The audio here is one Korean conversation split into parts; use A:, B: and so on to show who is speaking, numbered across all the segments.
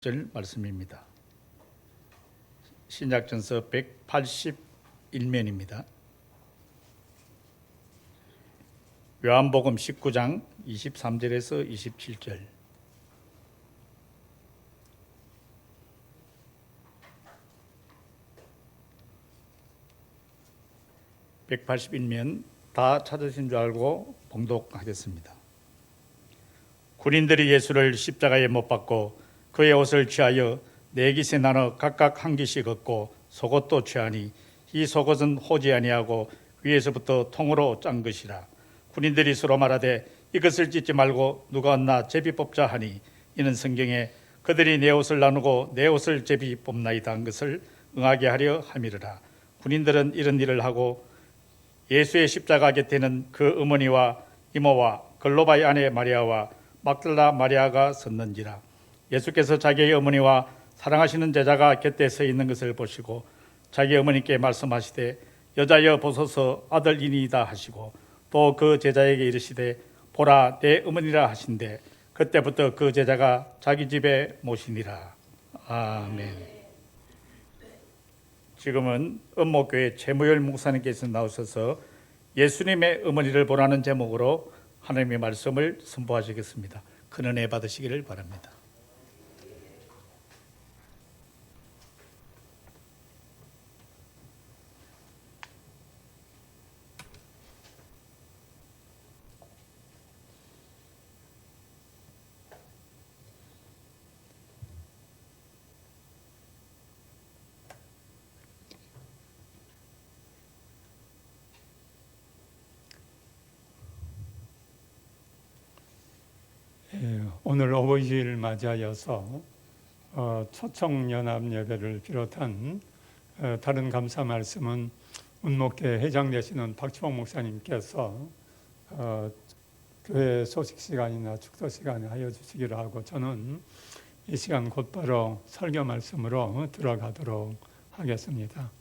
A: 절 말씀입니다. 신약전서 181면입니다. 요한복음 19장 23절에서 27절. (181면) 다 찾으신 줄 알고 봉독하겠습니다. 군인들이 예수를 십자가에 못 박고 그의 옷을 취하여 네 깃에 나눠 각각 한 깃씩 얻고 속옷도 취하니 이 속옷은 호지 아니하고 위에서부터 통으로 짠 것이라. 군인들이 서로 말하되 이것을 찢지 말고 누가 얻나 제비 뽑자 하니 이는 성경에 그들이 내 옷을 나누고 내 옷을 제비 뽑나이다 한 것을 응하게 하려 함이르라. 군인들은 이런 일을 하고 예수의 십자가 곁에는 그 어머니와 이모와 글로바의 아내 마리아와 막달라 마리아가 섰는지라. 예수께서 자기의 어머니와 사랑하시는 제자가 곁에 서 있는 것을 보시고 자기 어머니께 말씀하시되 여자여 보소서 아들이니이다 하시고 또 그 제자에게 이르시되 보라 내 어머니라 하신대 그때부터 그 제자가 자기 집에 모시니라. 아멘. 지금은 은목교회 최무열 목사님께서 나오셔서 예수님의 어머니를 보라는 제목으로 하나님의 말씀을 선포하시겠습니다. 큰 은혜 받으시기를 바랍니다.
B: 오늘 어버이주일을 맞이하여서 초청연합 예배를 비롯한 다른 감사 말씀은 운목회 회장 되시는 박치봉 목사님께서 교회 소식 시간이나 축도 시간에 하여 주시기로 하고 저는 이 시간 곧바로 설교 말씀으로 들어가도록 하겠습니다.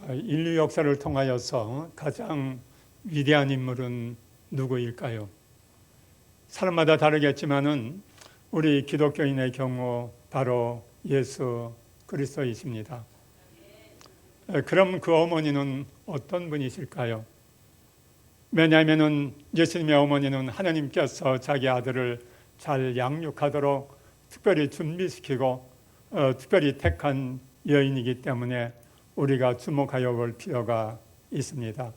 B: 인류 역사를 통하여서 가장 위대한 인물은 누구일까요? 사람마다 다르겠지만은 우리 기독교인의 경우 바로 예수 그리스도이십니다. 그럼 그 어머니는 어떤 분이실까요? 왜냐하면은 예수님의 어머니는 하나님께서 자기 아들을 잘 양육하도록 특별히 준비시키고 특별히 택한 여인이기 때문에 우리가 주목하여 볼 필요가 있습니다.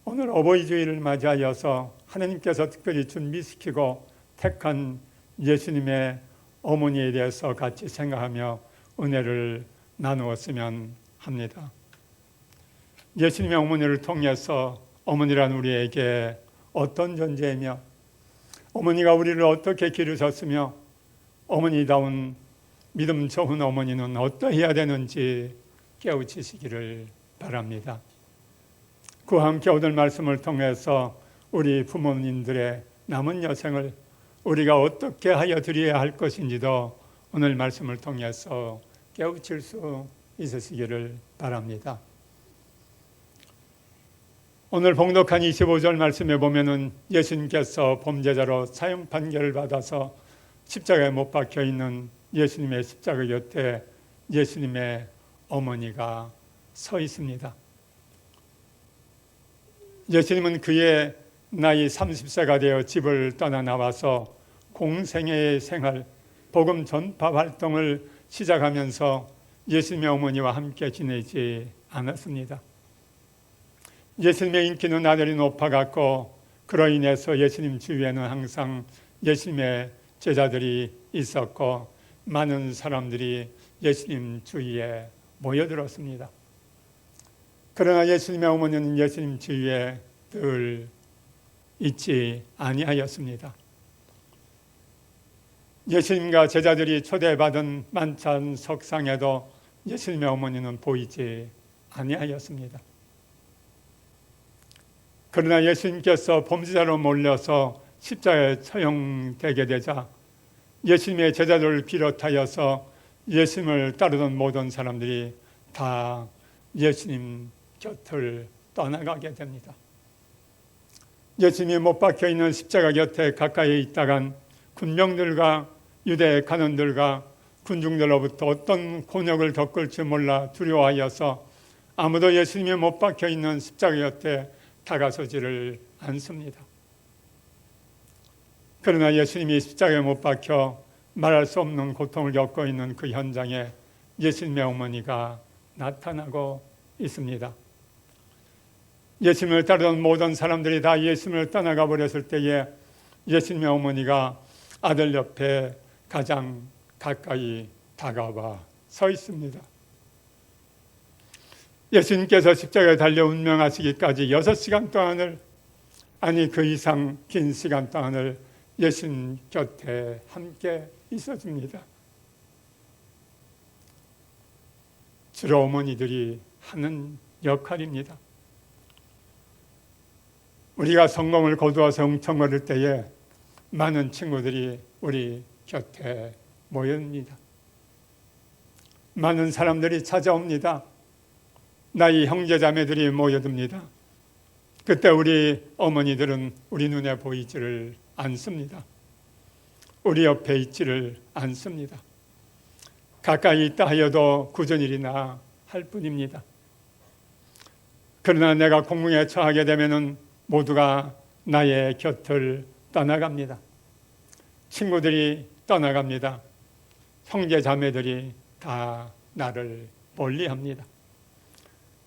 B: 오늘 어버이주일을 맞이하여서 하나님께서 특별히 준비시키고 택한 예수님의 어머니에 대해서 같이 생각하며 은혜를 나누었으면 합니다. 예수님의 어머니를 통해서 어머니란 우리에게 어떤 존재이며 어머니가 우리를 어떻게 기르셨으며 어머니다운 믿음 좋은 어머니는 어떠해야 되는지 깨우치시기를 바랍니다. 그와 함께 오늘 말씀을 통해서 우리 부모님들의 남은 여생을 우리가 어떻게 하여 드려야 할 것인지도 오늘 말씀을 통해서 깨우칠 수 있으시기를 바랍니다. 오늘 봉독한 25절 말씀에 보면은 예수님께서 범죄자로 사형 판결을 받아서 십자가에 못 박혀 있는 예수님의 십자가 곁에 예수님의 어머니가 서 있습니다. 예수님은 그의 나이 30세가 되어 집을 떠나 나와서 공생애의 생활, 복음 전파 활동을 시작하면서 예수님의 어머니와 함께 지내지 않았습니다. 예수님의 인기는 하늘이 높아갔고 그로 인해서 예수님 주위에는 항상 예수님의 제자들이 있었고 많은 사람들이 예수님 주위에 모여들었습니다. 그러나 예수님의 어머니는 예수님 주위에 늘 있지 아니하였습니다. 예수님과 제자들이 초대받은 만찬 석상에도 예수님의 어머니는 보이지 아니하였습니다. 그러나 예수님께서 범죄자로 몰려서 십자가에 처형되게 되자 예수님의 제자들을 비롯하여서 예수님을 따르던 모든 사람들이 다 예수님 곁을 떠나가게 됩니다. 예수님이 못 박혀 있는 십자가 곁에 가까이 있다간 군병들과 유대 간원들과 군중들로부터 어떤 곤욕을 겪을지 몰라 두려워하여서 아무도 예수님이 못 박혀 있는 십자가 곁에 다가서지를 않습니다. 그러나 예수님이 십자가에 못 박혀 말할 수 없는 고통을 겪고 있는 그 현장에 예수님의 어머니가 나타나고 있습니다. 예수님을 따르던 모든 사람들이 다 예수님을 떠나가 버렸을 때에 예수님의 어머니가 아들 옆에 가장 가까이 다가와 서 있습니다. 예수님께서 십자가에 달려 운명하시기까지 6시간 동안을, 아니 그 이상 긴 시간 동안을 예수님 곁에 함께 있어줍니다. 주로 어머니들이 하는 역할입니다. 우리가 성공을 거두어서 흥청거릴 때에 많은 친구들이 우리 곁에 모여듭니다. 많은 사람들이 찾아옵니다. 나의 형제자매들이 모여듭니다. 그때 우리 어머니들은 우리 눈에 보이지를 않습니다. 우리 옆에 있지를 않습니다. 가까이 있다 하여도 구전일이나 할 뿐입니다. 그러나 내가 공궁에 처하게 되면은 모두가 나의 곁을 떠나갑니다. 친구들이 떠나갑니다. 형제 자매들이 다 나를 멀리합니다.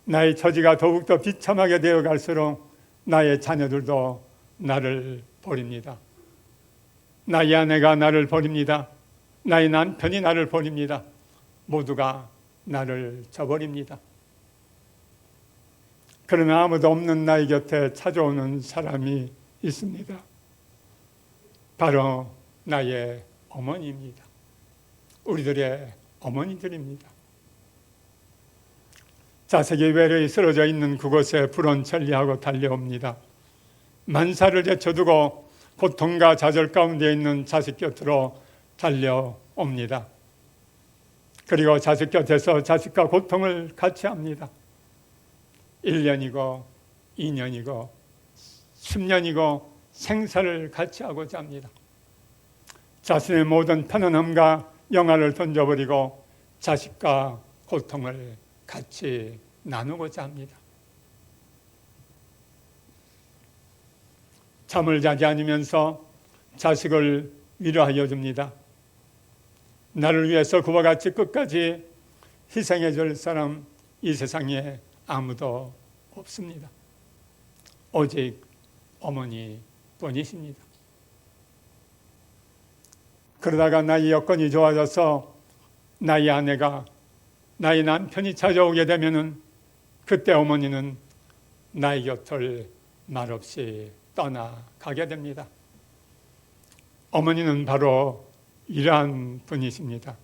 B: 나의 처지가 더욱더 비참하게 되어 갈수록 나의 자녀들도 나를 버립니다. 나의 아내가 나를 버립니다. 나의 남편이 나를 버립니다. 모두가 나를 저버립니다. 그러나 아무도 없는 나의 곁에 찾아오는 사람이 있습니다. 바로 나의 어머니입니다. 우리들의 어머니들입니다. 자식이 외로이 쓰러져 있는 그곳에 불온 천리하고 달려옵니다. 만사를 제쳐두고 고통과 좌절 가운데 있는 자식 곁으로 달려옵니다. 그리고 자식 곁에서 자식과 고통을 같이 합니다. 1년이고 2년이고 10년이고 생사를 같이 하고자 합니다. 자신의 모든 편안함과 영화를 던져버리고 자식과 고통을 같이 나누고자 합니다. 잠을 자지 않으면서 자식을 위로하여 줍니다. 나를 위해서 그와 같이 끝까지 희생해 줄 사람 이 세상에 아무도 없습니다. 오직 어머니뿐이십니다. 그러다가 나의 여건이 좋아져서 나의 아내가, 나의 남편이 찾아오게 되면은 그때 어머니는 나의 곁을 말없이 떠나가게 됩니다. 어머니는 바로 이러한 분이십니다.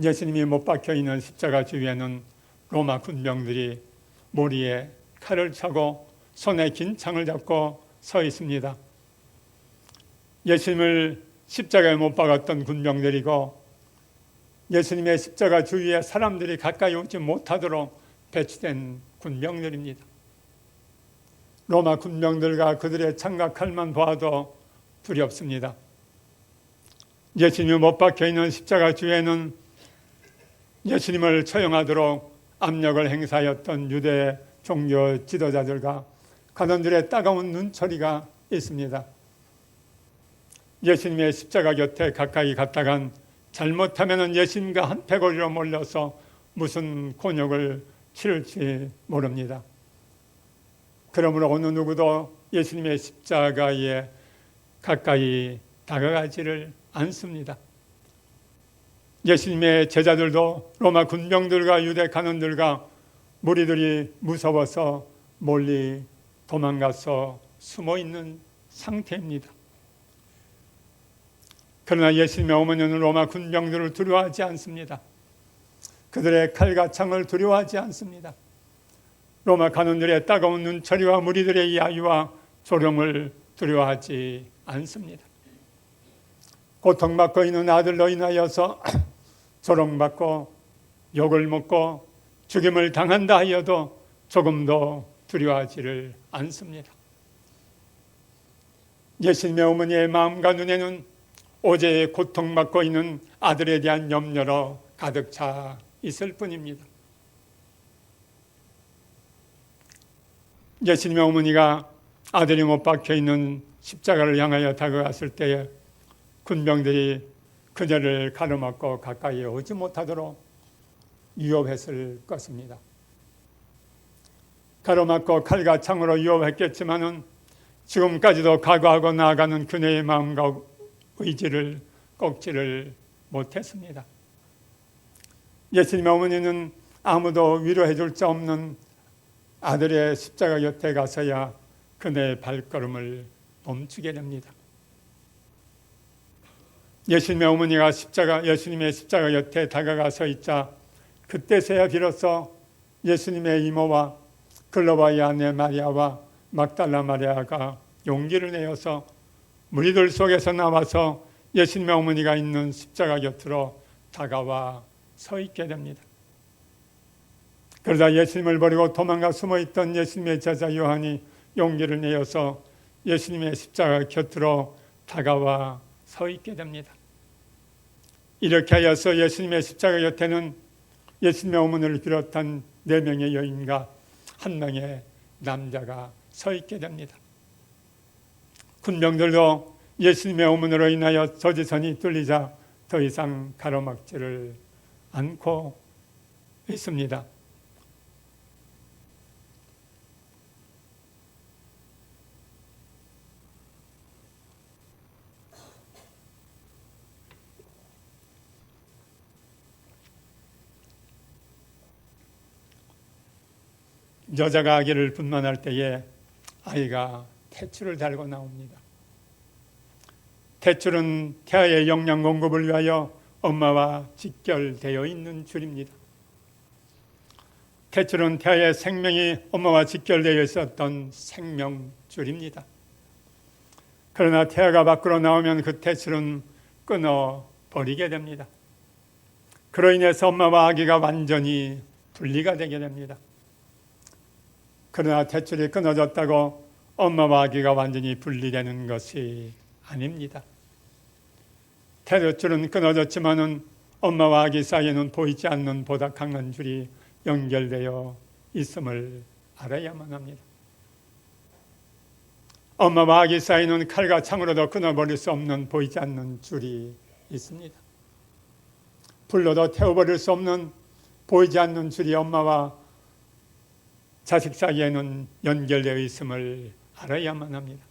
B: 예수님이 못 박혀 있는 십자가 주위에는 로마 군병들이 머리에 칼을 차고 손에 긴 창을 잡고 서 있습니다. 예수님을 십자가에 못 박았던 군병들이고 예수님의 십자가 주위에 사람들이 가까이 오지 못하도록 배치된 군병들입니다. 로마 군병들과 그들의 창과 칼만 봐도 두렵습니다. 예수님이 못 박혀 있는 십자가 주위에는 예수님을 처형하도록 압력을 행사하였던 유대 종교 지도자들과 간원들의 따가운 눈초리가 있습니다. 예수님의 십자가 곁에 가까이 갔다간 잘못하면 예수님과 한 패거리로 몰려서 무슨 곤욕을 치를지 모릅니다. 그러므로 어느 누구도 예수님의 십자가에 가까이 다가가지를 않습니다. 예수님의 제자들도 로마 군병들과 유대 간원들과 무리들이 무서워서 멀리 도망가서 숨어 있는 상태입니다. 그러나 예수님의 어머니는 로마 군병들을 두려워하지 않습니다. 그들의 칼과 창을 두려워하지 않습니다. 로마 간원들의 따가운 눈초리와 무리들의 야유와 조롱을 두려워하지 않습니다. 고통받고 있는 아들로 인하여서 조롱받고 욕을 먹고 죽임을 당한다 하여도 조금도 두려워하지를 않습니다. 예수님의 어머니의 마음과 눈에는 오제 고통받고 있는 아들에 대한 염려로 가득 차 있을 뿐입니다. 예수님의 어머니가 아들이 못 박혀 있는 십자가를 향하여 다가갔을 때에 군병들이 그녀를 가로막고 가까이 오지 못하도록 위협했을 것입니다. 가로막고 칼과 창으로 위협했겠지만은 지금까지도 각오하고 나아가는 그녀의 마음과 의지를 꺾지를 못했습니다. 예수님의 어머니는 아무도 위로해 줄 자 없는 아들의 십자가 곁에 가서야 그녀의 발걸음을 멈추게 됩니다. 예수님의 어머니가 예수님의 십자가 곁에 다가가서 있자 그때서야 비로소 예수님의 이모와 글로바의 아내 마리아와 막달라 마리아가 용기를 내어서 무리들 속에서 나와서 예수님의 어머니가 있는 십자가 곁으로 다가와 서 있게 됩니다. 그러다 예수님을 버리고 도망가 숨어있던 예수님의 제자 요한이 용기를 내어서 예수님의 십자가 곁으로 다가와 서 있게 됩니다. 이렇게 하여서 예수님의 십자가 곁에는 예수님의 어머니를 비롯한 4명의 여인과 1명의 남자가 서 있게 됩니다. 군병들도 예수님의 어머니로 인하여 저지선이 뚫리자 더 이상 가로막지를 않고 있습니다. 여자가 아기를 분만할 때에 아이가 탯줄을 달고 나옵니다. 탯줄은 태아의 영양 공급을 위하여 엄마와 직결되어 있는 줄입니다. 탯줄은 태아의 생명이 엄마와 직결되어 있었던 생명줄입니다. 그러나 태아가 밖으로 나오면 그 탯줄은 끊어버리게 됩니다. 그로 인해서 엄마와 아기가 완전히 분리가 되게 됩니다. 그러나 탯줄이 끊어졌다고 엄마와 아기가 완전히 분리되는 것이 아닙니다. 탯줄은 끊어졌지만은 엄마와 아기 사이에는 보이지 않는 보다 강한 줄이 연결되어 있음을 알아야만 합니다. 엄마와 아기 사이에는 칼과 창으로도 끊어버릴 수 없는 보이지 않는 줄이 있습니다. 불로도 태워버릴 수 없는 보이지 않는 줄이 엄마와 자식 사이에는 연결되어 있음을 알아야만 합니다.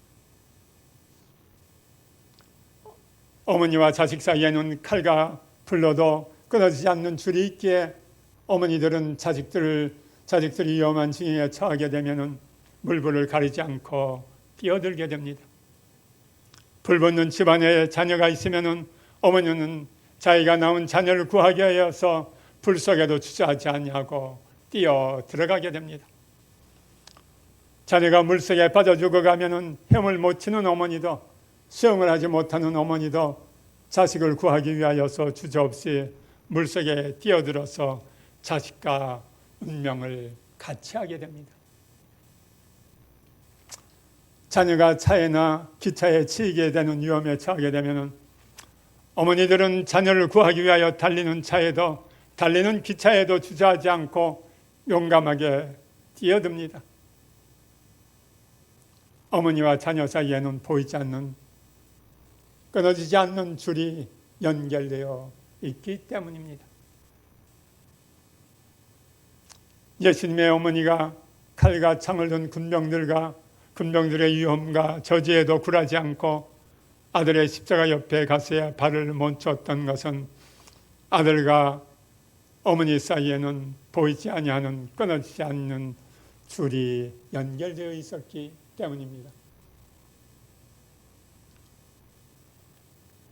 B: 어머니와 자식 사이에는 칼과 불로도 끊어지지 않는 줄이 있기에 어머니들은 자식들이 위험한 징후에 처하게 되면 물불을 가리지 않고 뛰어들게 됩니다. 불붙는 집안에 자녀가 있으면 어머니는 자기가 낳은 자녀를 구하기 위해서 불 속에도 주저하지 않냐고 뛰어 들어가게 됩니다. 자녀가 물속에 빠져 죽어가면 헤엄을 못 치는 어머니도 수영을 하지 못하는 어머니도 자식을 구하기 위하여서 주저없이 물속에 뛰어들어서 자식과 운명을 같이 하게 됩니다. 자녀가 차에나 기차에 치이게 되는 위험에 처하게 되면 어머니들은 자녀를 구하기 위하여 달리는 차에도 달리는 기차에도 주저하지 않고 용감하게 뛰어듭니다. 어머니와 자녀 사이에는 보이지 않는 끊어지지 않는 줄이 연결되어 있기 때문입니다. 예수님의 어머니가 칼과 창을 든 군병들의 위험과 저지에도 굴하지 않고 아들의 십자가 옆에 가서야 발을 멈췄던 것은 아들과 어머니 사이에는 보이지 아니하는 끊어지지 않는 줄이 연결되어 있었기 때문입니다.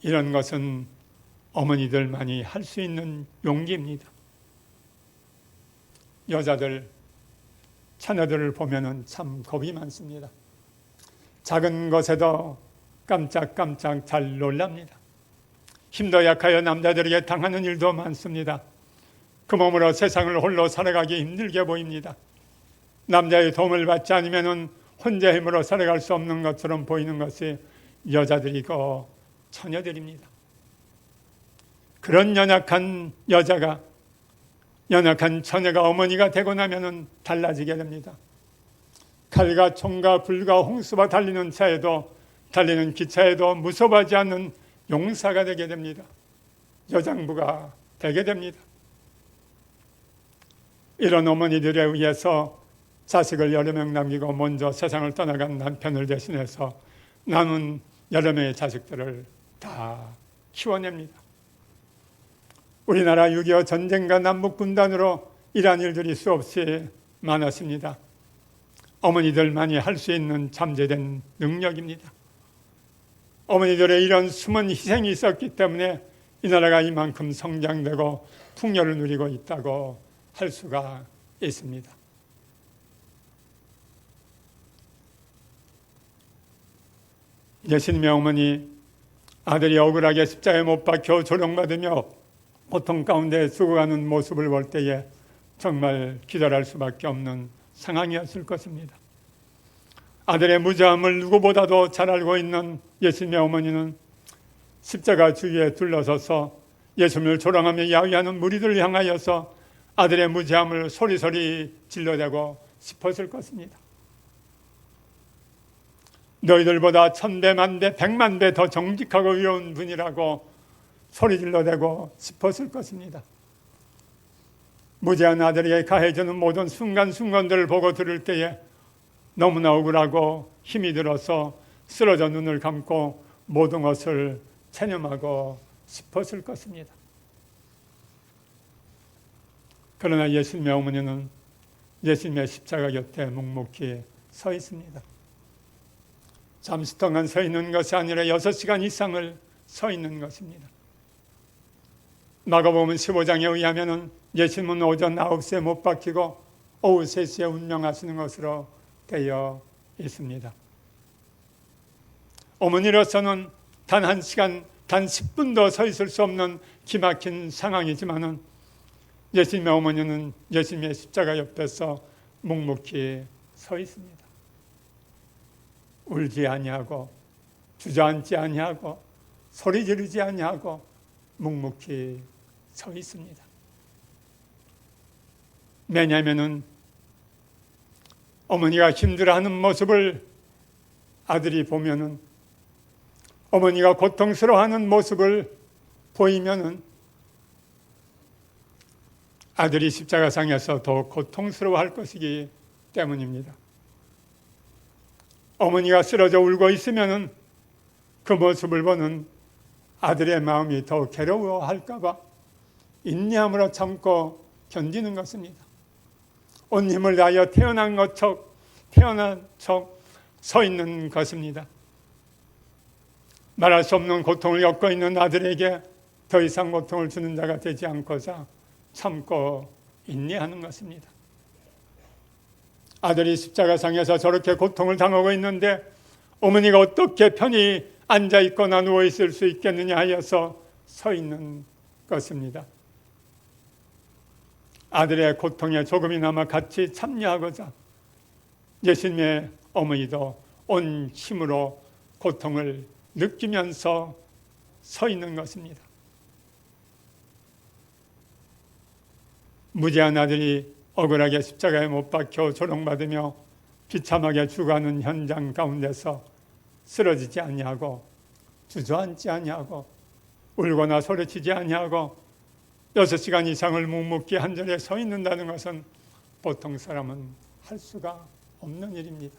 B: 이런 것은 어머니들만이 할 수 있는 용기입니다. 여자들, 처녀들을 보면 참 겁이 많습니다. 작은 것에도 깜짝깜짝 잘 놀랍니다. 힘도 약하여 남자들에게 당하는 일도 많습니다. 그 몸으로 세상을 홀로 살아가기 힘들게 보입니다. 남자의 도움을 받지 않으면 혼자 힘으로 살아갈 수 없는 것처럼 보이는 것이 여자들이고 처녀들입니다. 그런 연약한 여자가, 연약한 처녀가 어머니가 되고 나면 달라지게 됩니다. 칼과 총과 불과 홍수와 달리는 기차에도 무서워하지 않는 용사가 되게 됩니다. 여장부가 되게 됩니다. 이런 어머니들에 의해서 자식을 여러 명 남기고 먼저 세상을 떠나간 남편을 대신해서 남은 여러 명의 자식들을 다 키워냅니다. 우리나라 6.25 전쟁과 남북분단으로 이러한 일들이 수없이 많았습니다. 어머니들만이 할 수 있는 잠재된 능력입니다. 어머니들의 이런 숨은 희생이 있었기 때문에 이 나라가 이만큼 성장되고 풍요를 누리고 있다고 할 수가 있습니다. 예수님의 어머니, 아들이 억울하게 십자가에 못 박혀 조롱받으며 고통 가운데 죽어가는 모습을 볼 때에 정말 기절할 수밖에 없는 상황이었을 것입니다. 아들의 무죄함을 누구보다도 잘 알고 있는 예수님의 어머니는 십자가 주위에 둘러서서 예수님을 조롱하며 야위하는 무리들을 향하여서 아들의 무죄함을 소리소리 질러대고 싶었을 것입니다. 너희들보다 1000배, 10,000배, 100,000배 더 정직하고 의로운 분이라고 소리 질러대고 싶었을 것입니다. 무죄한 아들에게 가해지는 모든 순간순간들을 보고 들을 때에 너무나 억울하고 힘이 들어서 쓰러져 눈을 감고 모든 것을 체념하고 싶었을 것입니다. 그러나 예수님의 어머니는 예수님의 십자가 곁에 묵묵히 서 있습니다. 잠시 동안 서 있는 것이 아니라 6시간 이상을 서 있는 것입니다. 마가복음 15장에 의하면 예수님은 오전 9시에 못 박히고 오후 3시에 운명하시는 것으로 되어 있습니다. 어머니로서는 단 1시간, 단 10분도 서 있을 수 없는 기막힌 상황이지만은 예수님의 어머니는 예수님의 십자가 옆에서 묵묵히 서 있습니다. 울지 아니하고 주저앉지 아니하고 소리 지르지 아니하고 묵묵히 서 있습니다. 왜냐하면은 어머니가 힘들어하는 모습을 아들이 보면은, 어머니가 고통스러워하는 모습을 보이면은 아들이 십자가상에서 더 고통스러워할 것이기 때문입니다. 어머니가 쓰러져 울고 있으면은 그 모습을 보는 아들의 마음이 더 괴로워할까 봐 인내함으로 참고 견디는 것입니다. 온 힘을 다하여 태어난 척 서 있는 것입니다. 말할 수 없는 고통을 겪고 있는 아들에게 더 이상 고통을 주는 자가 되지 않고자 참고 인내하는 것입니다. 아들이 십자가상에서 저렇게 고통을 당하고 있는데 어머니가 어떻게 편히 앉아있거나 누워있을 수 있겠느냐 하여서 서 있는 것입니다. 아들의 고통에 조금이나마 같이 참여하고자 예수님의 어머니도 온 힘으로 고통을 느끼면서 서 있는 것입니다. 무죄한 아들이 억울하게 십자가에 못 박혀 조롱받으며 비참하게 죽어가는 현장 가운데서 쓰러지지 아니하고 주저앉지 아니하고 울거나 소리치지 아니하고 6시간 이상을 묵묵히 한 자리에 서 있는다는 것은 보통 사람은 할 수가 없는 일입니다.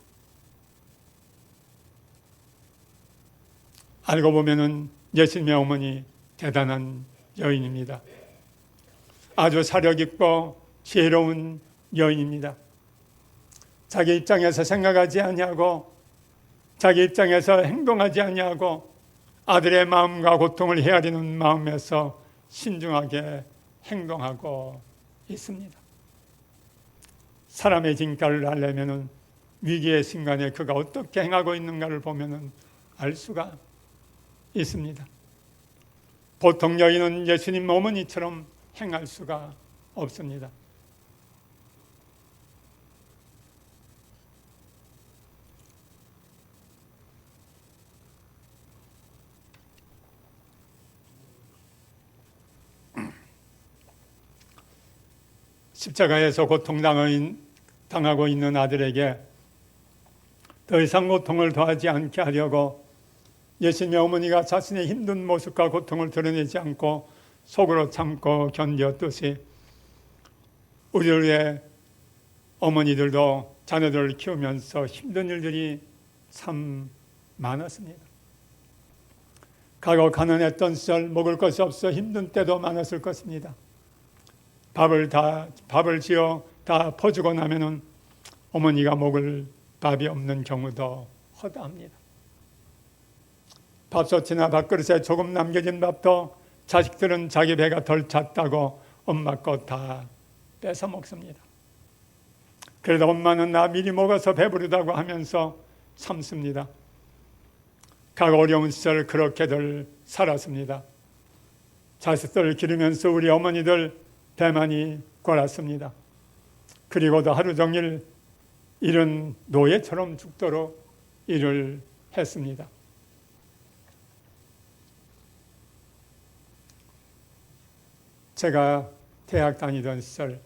B: 알고 보면은 예수님의 어머니 대단한 여인입니다. 아주 사력 있고 지혜로운 여인입니다. 자기 입장에서 생각하지 아니하고 자기 입장에서 행동하지 아니하고 아들의 마음과 고통을 헤아리는 마음에서 신중하게 행동하고 있습니다. 사람의 진가를 알려면 위기의 순간에 그가 어떻게 행하고 있는가를 보면 알 수가 있습니다. 보통 여인은 예수님 어머니처럼 행할 수가 없습니다. 십자가에서 고통당하고 있는 아들에게 더 이상 고통을 더하지 않게 하려고 예수님의 어머니가 자신의 힘든 모습과 고통을 드러내지 않고 속으로 참고 견뎠듯이 우리의 어머니들도 자녀들을 키우면서 힘든 일들이 참 많았습니다. 가고 가난했던 시절 먹을 것이 없어 힘든 때도 많았을 것입니다. 밥을 지어 다 퍼주고 나면은 어머니가 먹을 밥이 없는 경우도 허다합니다. 밥솥이나 밥그릇에 조금 남겨진 밥도 자식들은 자기 배가 덜 찼다고 엄마 거 다 뺏어 먹습니다. 그래도 엄마는 나 미리 먹어서 배부르다고 하면서 참습니다. 각 어려운 시절 그렇게들 살았습니다. 자식들을 기르면서 우리 어머니들 배만이 골았습니다. 그리고도 하루 종일 일은 노예처럼 죽도록 일을 했습니다. 제가 대학 다니던 시절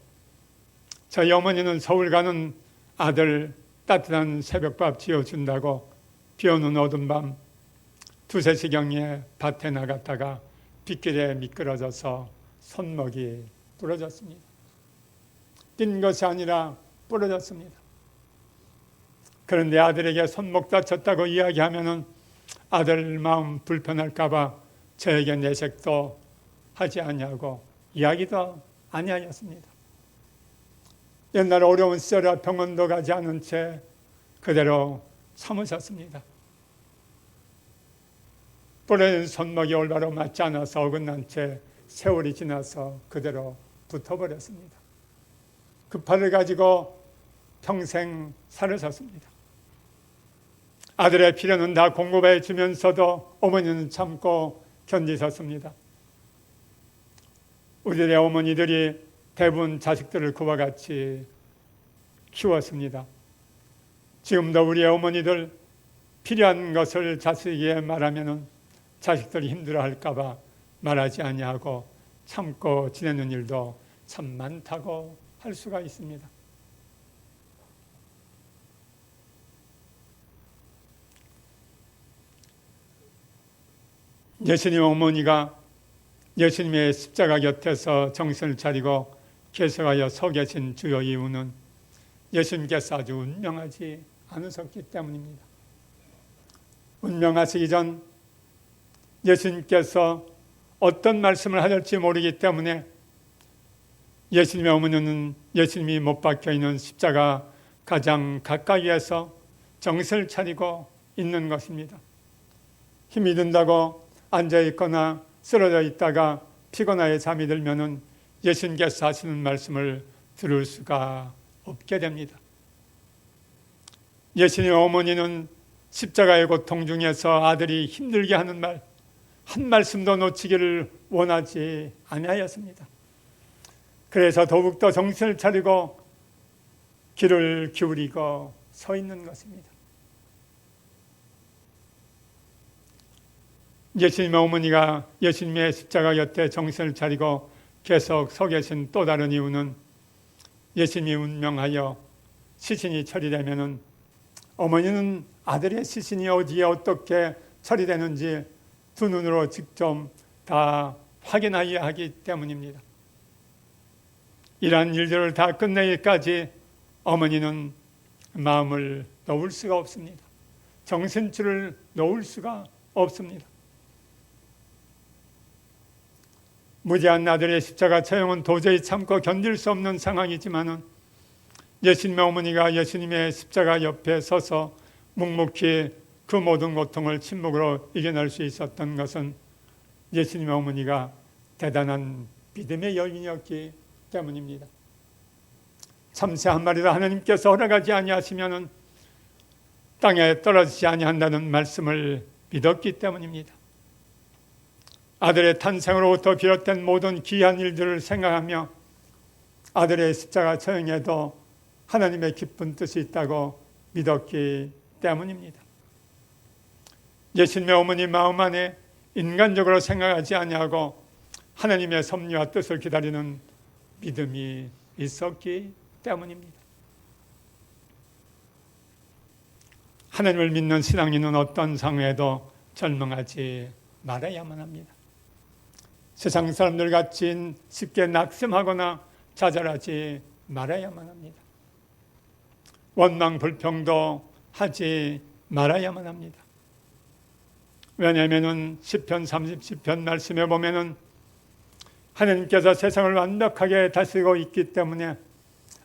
B: 저희 어머니는 서울 가는 아들 따뜻한 새벽밥 지어준다고 비 오는 어두운 밤 2, 3시경에 밭에 나갔다가 빗길에 미끄러져서 손목이 부러졌습니다. 뛴 것이 아니라 부러졌습니다. 그런데 아들에게 손목 다쳤다고 이야기하면은 아들 마음 불편할까봐 저에게 내색도 하지 아니하고 이야기도 아니하였습니다. 옛날 어려운 시절에 병원도 가지 않은 채 그대로 참으셨습니다. 부러진 손목이 올바로 맞지 않아서 어긋난 채 세월이 지나서 그대로 붙어버렸습니다. 그 팔을 가지고 평생 살으셨습니다. 아들의 필요는 다 공급해 주면서도 어머니는 참고 견디셨습니다. 우리들의 어머니들이 대부분 자식들을 그와 같이 키웠습니다. 지금도 우리의 어머니들 필요한 것을 자식에게 말하면 자식들이 힘들어할까 봐 말하지 아니하고 참고 지내는 일도 참 많다고 할 수가 있습니다. 예수님 어머니가 예수님의 십자가 곁에서 정신을 차리고 계속하여 서 계신 주요 이유는 예수님께서 아주 운명하지 않으셨기 때문입니다. 운명하시기 전 예수님께서 어떤 말씀을 하실지 모르기 때문에 예수님의 어머니는 예수님이 못 박혀 있는 십자가 가장 가까이에서 정신을 차리고 있는 것입니다. 힘이 든다고 앉아 있거나 쓰러져 있다가 피곤하게 잠이 들면은 예수님께서 하시는 말씀을 들을 수가 없게 됩니다. 예수님의 어머니는 십자가의 고통 중에서 아들이 힘들게 하는 말 한 말씀도 놓치기를 원하지 아니하였습니다. 그래서 더욱더 정신을 차리고 귀를 기울이고 서 있는 것입니다. 예수님의 어머니가 예수님의 십자가 곁에 정신을 차리고 계속 서 계신 또 다른 이유는 예수님이 운명하여 시신이 처리되면은 어머니는 아들의 시신이 어디에 어떻게 처리되는지 두 눈으로 직접 다 확인하여야 하기 때문입니다. 이러한 일들을 다 끝내기까지 어머니는 마음을 놓을 수가 없습니다. 정신줄을 놓을 수가 없습니다. 무지한 아들의 십자가 처형은 도저히 참고 견딜 수 없는 상황이지만은 예수님의 어머니가 예수님의 십자가 옆에 서서 묵묵히 그 모든 고통을 침묵으로 이겨낼 수 있었던 것은 예수님의 어머니가 대단한 믿음의 여인이었기 때문입니다. 참새 한 마리도 하나님께서 허락하지 아니하시면은 땅에 떨어지지 아니한다는 말씀을 믿었기 때문입니다. 아들의 탄생으로부터 비롯된 모든 귀한 일들을 생각하며 아들의 십자가 처형에도 하나님의 기쁜 뜻이 있다고 믿었기 때문입니다. 예수님의 어머니 마음 안에 인간적으로 생각하지 아니하고 하나님의 섭리와 뜻을 기다리는 믿음이 있었기 때문입니다. 하나님을 믿는 신앙인은 어떤 상황에도 절망하지 말아야만 합니다. 세상 사람들 같이 쉽게 낙심하거나 좌절하지 말아야만 합니다. 원망 불평도 하지 말아야만 합니다. 왜냐하면 시편 30편 말씀에 보면은 하나님께서 세상을 완벽하게 다스리고 있기 때문에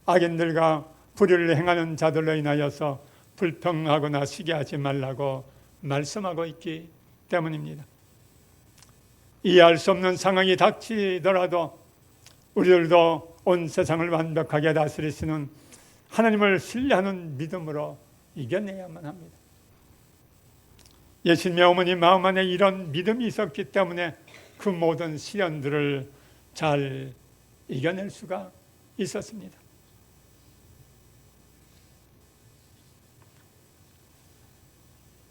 B: 악인들과 불의를 행하는 자들로 인하여서 불평하거나 시기하지 말라고 말씀하고 있기 때문입니다. 이해할 수 없는 상황이 닥치더라도 우리들도 온 세상을 완벽하게 다스리시는 하나님을 신뢰하는 믿음으로 이겨내야만 합니다. 예수님의 어머니 마음 안에 이런 믿음이 있었기 때문에 그 모든 시련들을 잘 이겨낼 수가 있었습니다.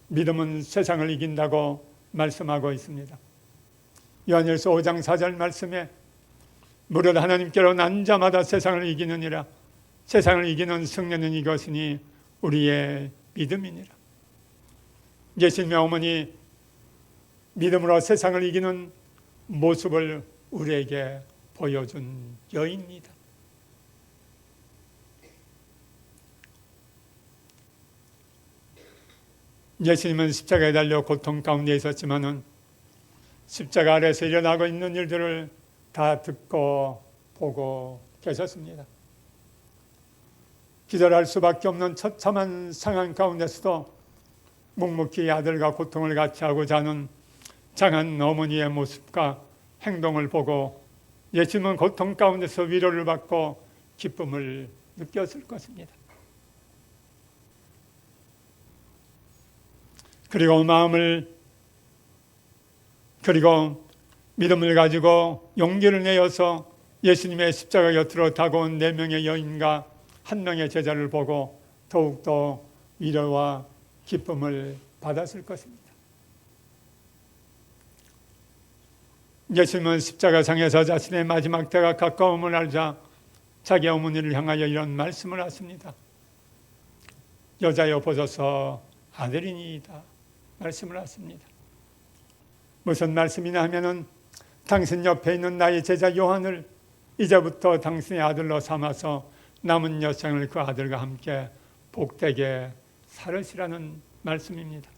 B: 믿음은 세상을 이긴다고 말씀하고 있습니다. 요한일서 5장 4절 말씀에 무릇 하나님께로 난 자마다 세상을 이기느니라. 세상을 이기는 승리는 이것이니 우리의 믿음이니라. 예수님의 어머니 믿음으로 세상을 이기는 모습을 우리에게 보여준 여인입니다. 예수님은 십자가에 달려 고통 가운데 있었지만은 십자가 아래서 일어나고 있는 일들을 다 듣고 보고 계셨습니다. 기절할 수밖에 없는 처참한 상황 가운데서도 묵묵히 아들과 고통을 같이 하고자 하는 장한 어머니의 모습과 행동을 보고 예수님은 고통 가운데서 위로를 받고 기쁨을 느꼈을 것입니다. 그리고 믿음을 가지고 용기를 내어서 예수님의 십자가 곁으로 다가온 4명의 여인과 1명의 제자를 보고 더욱더 위로와 기쁨을 받았을 것입니다. 예수님은 십자가상에서 자신의 마지막 때가 가까움을 알자 자기 어머니를 향하여 이런 말씀을 하십니다. 여자여 보소서 아들이니이다 말씀을 하십니다. 무슨 말씀이냐 하면은 당신 옆에 있는 나의 제자 요한을 이제부터 당신의 아들로 삼아서 남은 여생을 그 아들과 함께 복되게 살으시라는 말씀입니다.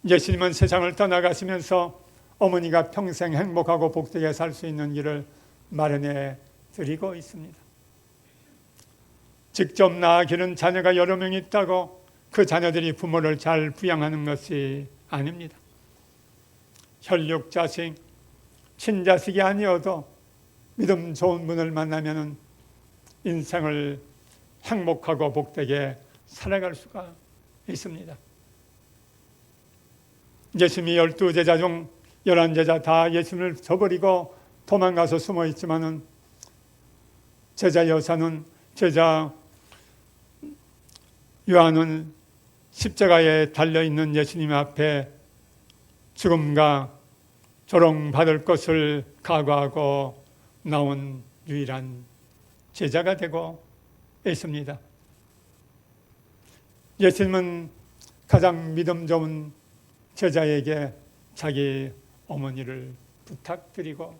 B: 예수님은 세상을 떠나가시면서 어머니가 평생 행복하고 복되게 살 수 있는 길을 마련해 드리고 있습니다. 직접 낳아 기른 자녀가 여러 명 있다고 그 자녀들이 부모를 잘 부양하는 것이 아닙니다. 혈육 자식, 친자식이 아니어도 믿음 좋은 분을 만나면 인생을 행복하고 복되게 살아갈 수가 있습니다. 예수님이 12제자 중 11제자 다 예수님을 저버리고 도망가서 숨어 있지만은 제자 요한은 십자가에 달려있는 예수님 앞에 죽음과 조롱받을 것을 각오하고 나온 유일한 제자가 되고 있습니다. 예수님은 가장 믿음 좋은 제자에게 자기 어머니를 부탁드리고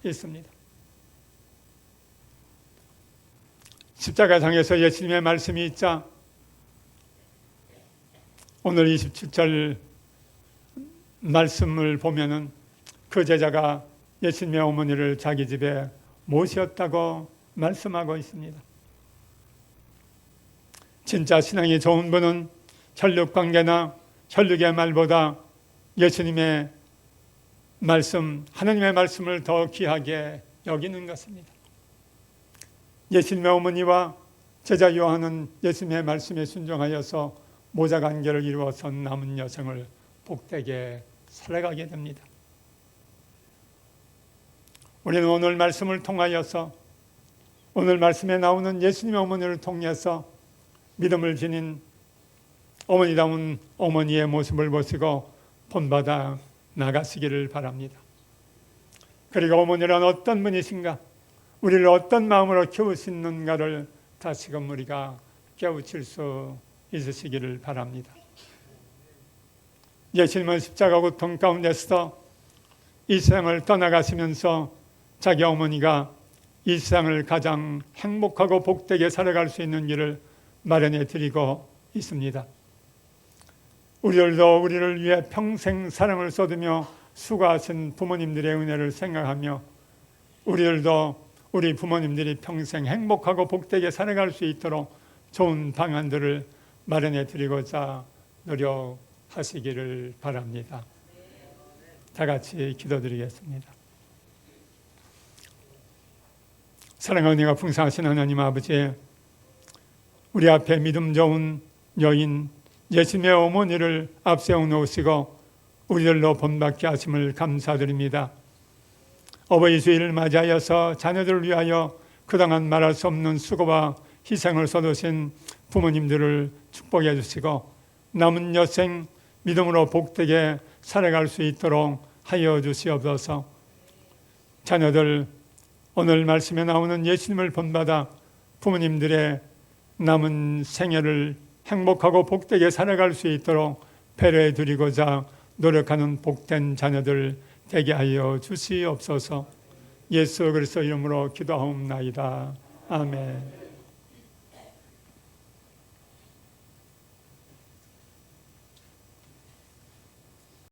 B: 있습니다. 십자가상에서 예수님의 말씀이 있자 오늘 27절 말씀을 보면은 그 제자가 예수님의 어머니를 자기 집에 모셨다고 말씀하고 있습니다. 진짜 신앙이 좋은 분은 혈육관계나 혈육의 말보다 예수님의 말씀, 하나님의 말씀을 더 귀하게 여기는 것입니다. 예수님의 어머니와 제자 요한은 예수님의 말씀에 순종하여서 모자관계를 이루어서 남은 여생을 복되게 살아가게 됩니다. 우리는 오늘 말씀을 통하여서, 오늘 말씀에 나오는 예수님의 어머니를 통해서 믿음을 지닌 어머니다운 어머니의 모습을 보시고 본받아 나가시기를 바랍니다. 그리고 어머니란 어떤 분이신가, 우리를 어떤 마음으로 키우시는가를 다시금 우리가 깨우칠 수 있으시기를 바랍니다. 예수님은 십자가 고통 가운데서 이 세상을 떠나가시면서 자기 어머니가 이 세상을 가장 행복하고 복되게 살아갈 수 있는 길을 마련해 드리고 있습니다. 우리들도 우리를 위해 평생 사랑을 쏟으며 수고하신 부모님들의 은혜를 생각하며 우리들도 우리 부모님들이 평생 행복하고 복되게 살아갈 수 있도록 좋은 방안들을 마련해 드리고자 노력하시기를 바랍니다. 다 같이 기도드리겠습니다. 사랑하는 은혜가 풍성하신 하나님 아버지, 우리 앞에 믿음 좋은 여인 예수님의 어머니를 앞세워 놓으시고 우리들로 본받게 하심을 감사드립니다. 어버이 주일을 맞이하여서 자녀들을 위하여 그동안 말할 수 없는 수고와 희생을 쏟으신 부모님들을 축복해 주시고 남은 여생 믿음으로 복되게 살아갈 수 있도록 하여 주시옵소서. 자녀들 오늘 말씀에 나오는 예수님을 본받아 부모님들의 남은 생애를 행복하고 복되게 살아갈 수 있도록 배려해 드리고자 노력하는 복된 자녀들 되게 하여 주시옵소서. 예수 그리스도 이름으로 기도하옵나이다. 아멘.